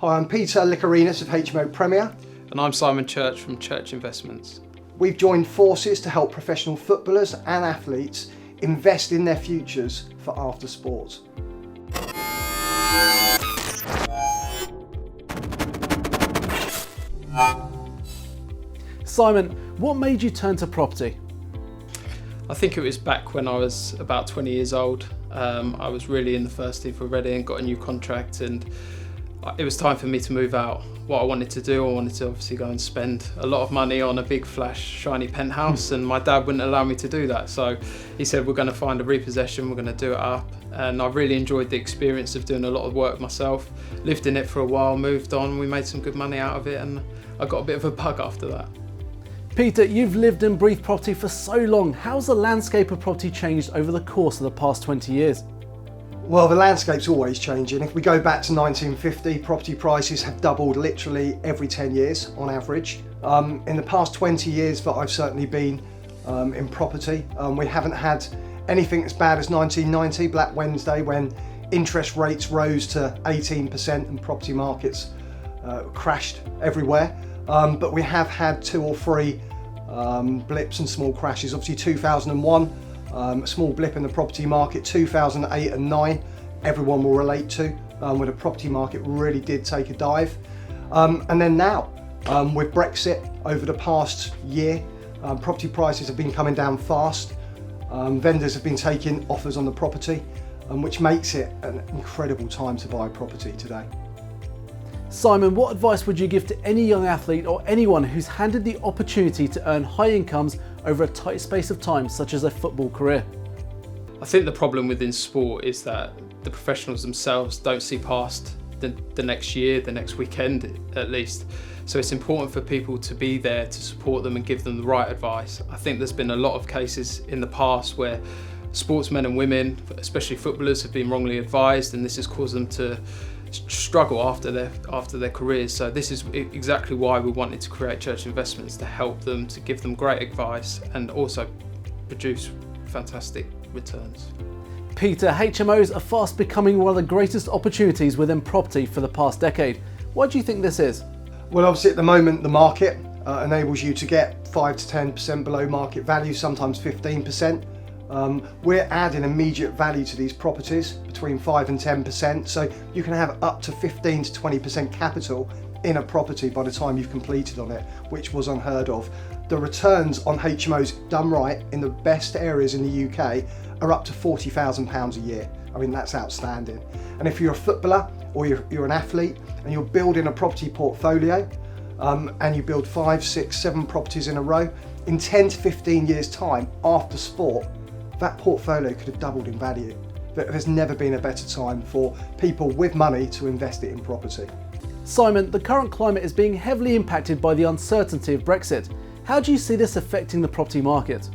Hi, I'm Peter Licourinos of HMO Premier. And I'm Simon Church from Church Investments. We've joined forces to help professional footballers and athletes invest in their futures for after sport. Simon, what made you turn to property? I think it was back when I was about 20 years old. I was really in the first team for Reading, got a new contract, and it was time for me to move out. What I wanted to do, I wanted to obviously go and spend a lot of money on a big flash shiny penthouse, and my dad wouldn't allow me to do that. So he said, we're going to find a repossession, we're going to do it up. And I really enjoyed the experience of doing a lot of work myself. Lived in it for a while, moved on, we made some good money out of it, and I got a bit of a bug after that. Peter, you've lived and breathed property for so long. How's the landscape of property changed over the course of the past 20 years? Well, the landscape's always changing. If we go back to 1950, property prices have doubled literally every 10 years on average. In the past 20 years that I've certainly been in property, we haven't had anything as bad as 1990, Black Wednesday, when interest rates rose to 18% and property markets crashed everywhere. But we have had two or three blips and small crashes. Obviously 2001, a small blip in the property market. 2008 and 9, everyone will relate to, where the property market really did take a dive. And then now, with Brexit over the past year, property prices have been coming down fast. Vendors have been taking offers on the property, which makes it an incredible time to buy property today. Simon, what advice would you give to any young athlete or anyone who's handed the opportunity to earn high incomes over a tight space of time, such as a football career? I think the problem within sport is that the professionals themselves don't see past the next year, the next weekend at least. So it's important for people to be there to support them and give them the right advice. I think there's been a lot of cases in the past where sportsmen and women, especially footballers, have been wrongly advised, and this has caused them to struggle after their careers. So this is exactly why we wanted to create Church Investments, to help them, to give them great advice and also produce fantastic returns. Peter, HMOs are fast becoming one of the greatest opportunities within property for the past decade. Why do you think this is? Well, obviously at the moment the market enables you to get 5 to 10% below market value, sometimes 15%. We're adding immediate value to these properties, between 5 and 10%, so you can have up to 15 to 20% capital in a property by the time you've completed on it, which was unheard of. The returns on HMOs done right in the best areas in the UK are up to £40,000 a year. I mean, that's outstanding. And if you're a footballer or you're an athlete and you're building a property portfolio, and you build 5, 6, 7 properties in a row, in 10 to 15 years time after sport, that portfolio could have doubled in value. But there's never been a better time for people with money to invest it in property. Simon, the current climate is being heavily impacted by the uncertainty of Brexit. How do you see this affecting the property market?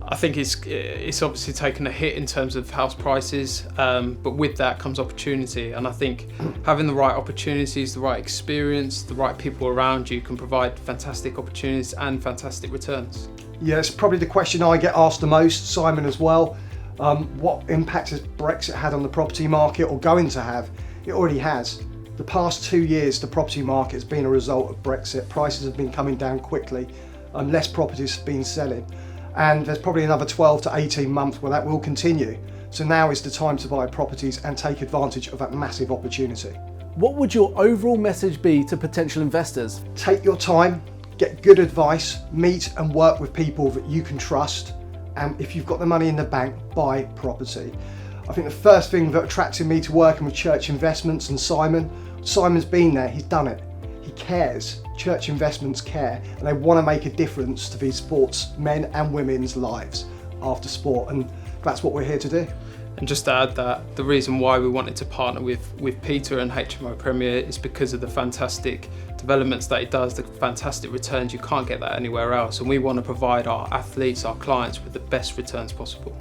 I think it's obviously taken a hit in terms of house prices, but with that comes opportunity. And I think having the right opportunities, the right experience, the right people around you can provide fantastic opportunities and fantastic returns. Yeah, it's probably the question I get asked the most, Simon, as well. What impact has Brexit had on the property market, or going to have? It already has. The past 2 years, the property market has been a result of Brexit. Prices have been coming down quickly, less properties have been selling. And there's probably another 12 to 18 months where that will continue. So now is the time to buy properties and take advantage of that massive opportunity. What would your overall message be to potential investors? Take your time, get good advice, meet and work with people that you can trust, and if you've got the money in the bank, buy property. I think the first thing that attracted me to working with Church Investments and Simon's been there, he's done it. He cares. Church Investments care, and they want to make a difference to these sportsmen and women's lives after sport, and that's what we're here to do. And just to add that, the reason why we wanted to partner with Peter and HMO Premier is because of the fantastic developments that it does, the fantastic returns. You can't get that anywhere else, and we want to provide our athletes, our clients, with the best returns possible.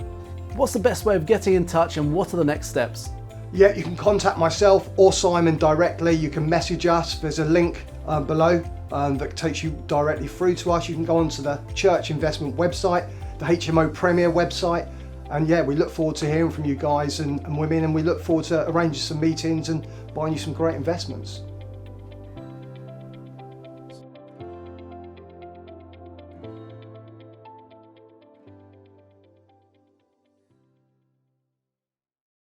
What's the best way of getting in touch, and what are the next steps? Yeah, you can contact myself or Simon directly. You can message us. There's a link below that takes you directly through to us. You can go onto the Church Investment website, the HMO Premier website, and yeah, we look forward to hearing from you guys and women, and we look forward to arranging some meetings and buying you some great investments.